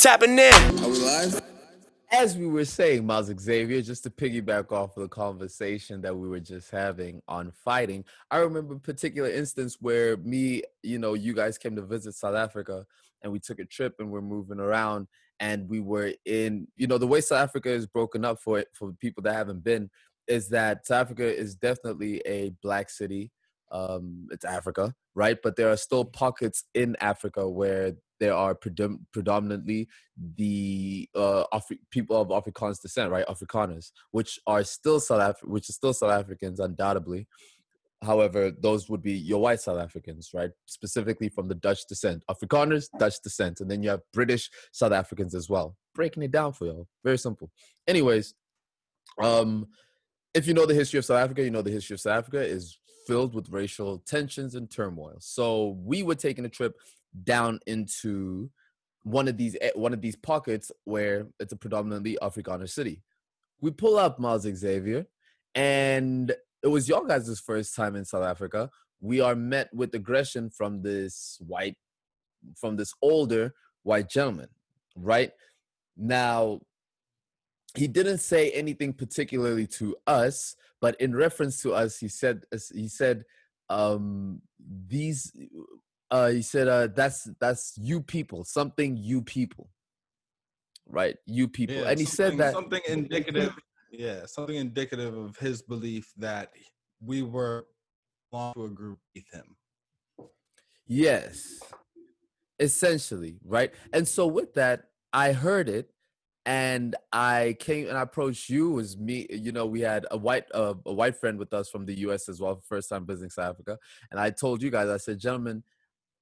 Tapping in. Are we live? As we were saying, Miles Xavier, just to piggyback off of the conversation that we were just having on fighting, I remember a particular instance where you guys came to visit South Africa and we took a trip and we're moving around and we were in, the way South Africa is broken up for people that haven't been is that South Africa is definitely a black city. It's Africa, right? But there are still pockets in Africa where there are predominantly the people of Afrikaans descent, right? Afrikaners, which is still South Africans, undoubtedly. However, those would be your white South Africans, right? Specifically from the Dutch descent. Afrikaners, Dutch descent. And then you have British South Africans as well. Breaking it down for y'all. Very simple. Anyways, if you know the history of South Africa, you know the history of South Africa is filled with racial tensions and turmoil. So we were taking a trip down into one of these pockets where it's a predominantly Afrikaner city. We pull up, Miles Xavier, and it was your guys' first time in South Africa. We are met with aggression from this older white gentleman, right? Now, he didn't say anything particularly to us, but in reference to us, he said that's you people, something you people, right? You people. Yeah, and he said that something indicative. Yeah, something indicative of his belief that we were belong to a group with him. Yes, essentially, right? And so with that, I heard it. And I came and I approached you. It was me, we had a white friend with us from the US as well, first time visiting South Africa. And I told you guys, I said, gentlemen,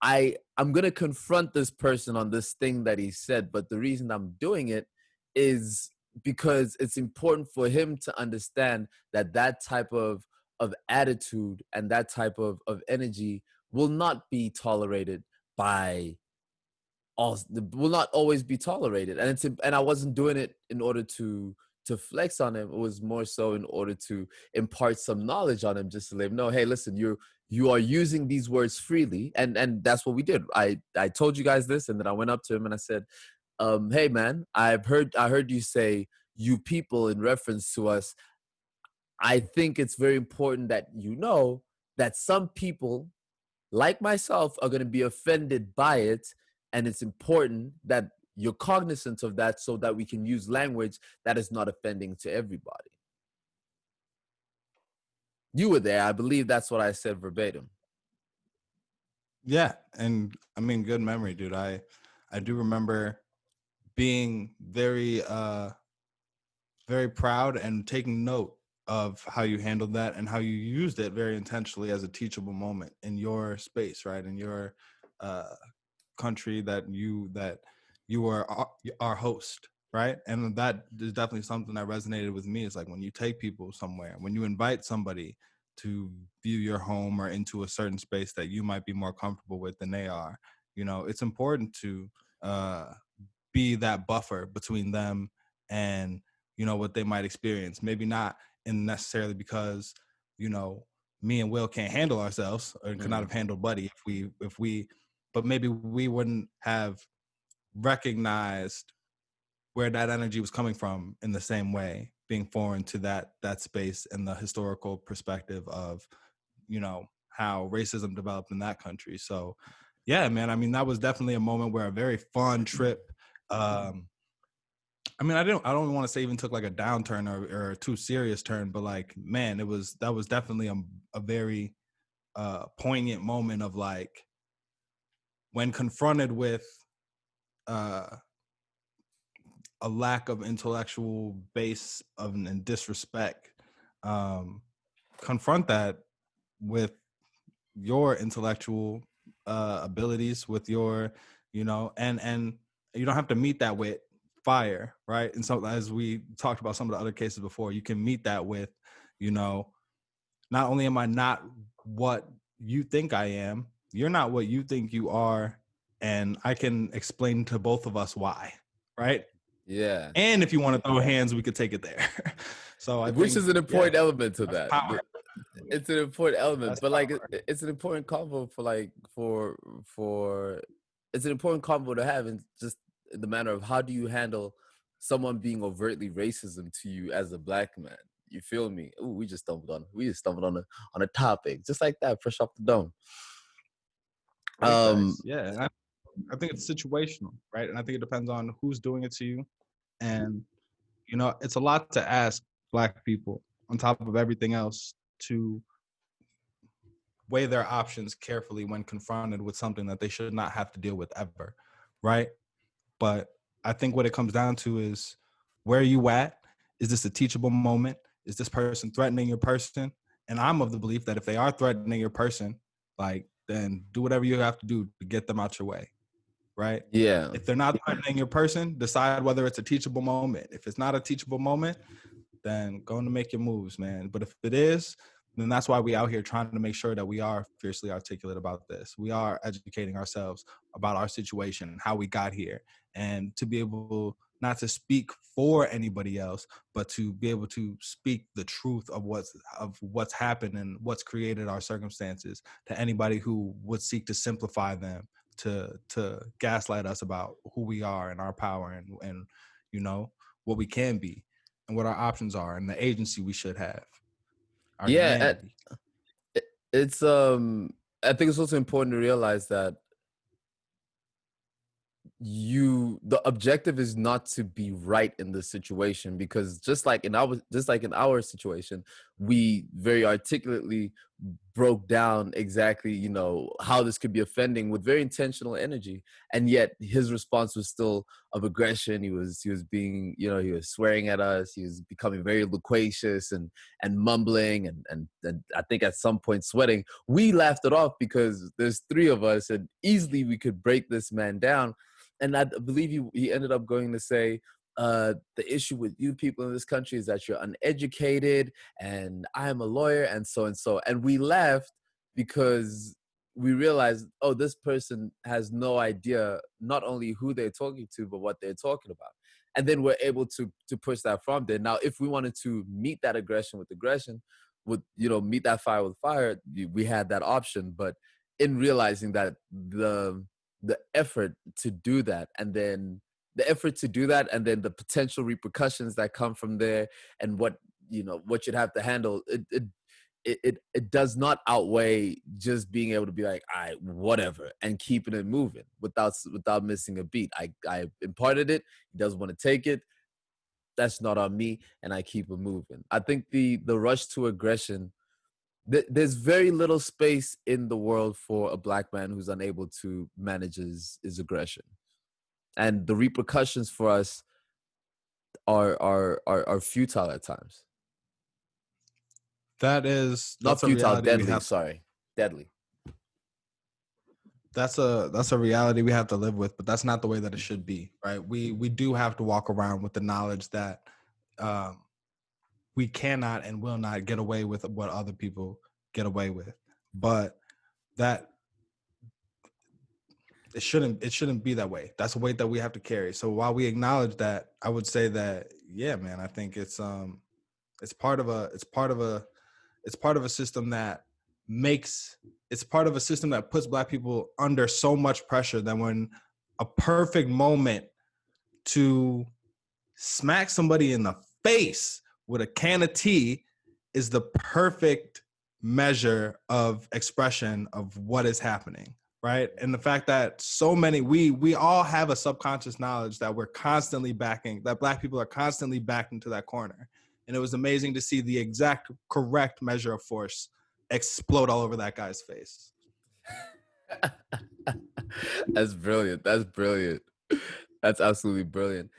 I'm going to confront this person on this thing that he said. But the reason I'm doing it is because it's important for him to understand that type of attitude and that type of energy will not be tolerated by will not always be tolerated. And I wasn't doing it in order to flex on him. It was more so in order to impart some knowledge on him, just to let him know, hey, listen, you are using these words freely. And that's what we did. I told you guys this, and then I went up to him and I said, hey man, I heard you say you people in reference to us. I think it's very important that you know that some people like myself are going to be offended by it, and it's important that you're cognizant of that so that we can use language that is not offending to everybody. You were there. I believe that's what I said verbatim. Yeah, and I mean, good memory, dude. I do remember being very very proud and taking note of how you handled that and how you used it very intentionally as a teachable moment in your space, right? In your country that you were our host, right? And that is definitely something that resonated with me. It's like when you take people somewhere, when you invite somebody to view your home or into a certain space that you might be more comfortable with than they are, it's important to be that buffer between them and what they might experience. Maybe not in necessarily because me and Will can't handle ourselves or could not have handled Buddy if we but maybe we wouldn't have recognized where that energy was coming from in the same way, being foreign to that space and the historical perspective of how racism developed in that country. So yeah, man, I mean, that was definitely a moment where a very fun trip, I mean, I don't want to say even took like a downturn or a too serious turn, but like, man, that was definitely a very poignant moment of like, when confronted with a lack of intellectual base and disrespect, confront that with your intellectual abilities, with your, and you don't have to meet that with fire, right? And so, as we talked about some of the other cases before, you can meet that with, not only am I not what you think I am, you're not what you think you are, and I can explain to both of us why, right? Yeah. And if you want to throw hands, we could take it there. So Which is an important element to that. Power. It's an important element, That's but like power. it's an important convo for it's an important convo to have, and just the manner of how do you handle someone being overtly racism to you as a black man? You feel me? Ooh, we just stumbled on a topic just like that, fresh off the dome. Big Um, facts. Yeah. And I think it's situational, right? And I think it depends on who's doing it to you. And, it's a lot to ask Black people on top of everything else to weigh their options carefully when confronted with something that they should not have to deal with ever, right? But I think what it comes down to is, where are you at? Is this a teachable moment? Is this person threatening your person? And I'm of the belief that if they are threatening your person, like, then do whatever you have to do to get them out your way, right? yeah. If they're not threatening your person, decide whether it's a teachable moment. If it's not a teachable moment, then go on to make your moves, man. But if it is, then that's why we out here trying to make sure that we are fiercely articulate about this. We are educating ourselves about our situation and how we got here, and to be able not to speak for anybody else, but to be able to speak the truth of what's happened and what's created our circumstances to anybody who would seek to simplify them, to gaslight us about who we are and our power, and what we can be and what our options are and the agency we should have, our Yeah, humanity. it, it's I think it's also important to realize that the objective is not to be right in the situation, because just like in our situation, we very articulately broke down exactly, how this could be offending with very intentional energy, and yet his response was still of aggression. He was being, he was swearing at us, he was becoming very loquacious and mumbling, and I think at some point sweating. We laughed it off because there's three of us and easily we could break this man down. And I believe he ended up going to say, the issue with you people in this country is that you're uneducated, and I am a lawyer, and so and so. And we left because we realized, oh, this person has no idea not only who they're talking to, but what they're talking about. And then we're able to push that from there. Now, if we wanted to meet that aggression with aggression, meet that fire with fire, we had that option. But in realizing that the effort to do that, and then the potential repercussions that come from there, and what you'd have to handle, it does not outweigh just being able to be like, all right, whatever, and keeping it moving without missing a beat. I imparted it, he doesn't want to take it, that's not on me, and I keep it moving. I think the rush to aggression, there's very little space in the world for a black man who's unable to manage his aggression, and the repercussions for us are futile at times. Not That's a futile, reality we deadly. have. Sorry, deadly. That's a reality we have to live with, but that's not the way that it should be, right? We do have to walk around with the knowledge that um, we cannot and will not get away with what other people get away with, but that it shouldn't be that way. That's a weight that we have to carry. So while we acknowledge that, I would say that, yeah, man, I think it's part of a it's part of a it's part of a system that makes it's part of a system that puts black people under so much pressure that when a perfect moment to smack somebody in the face with a can of tea is the perfect measure of expression of what is happening, right? And the fact that so many we all have a subconscious knowledge that we're constantly backing, that black people are constantly backed into that corner. And it was amazing to see the exact correct measure of force explode all over that guy's face. That's brilliant. That's brilliant. That's absolutely brilliant.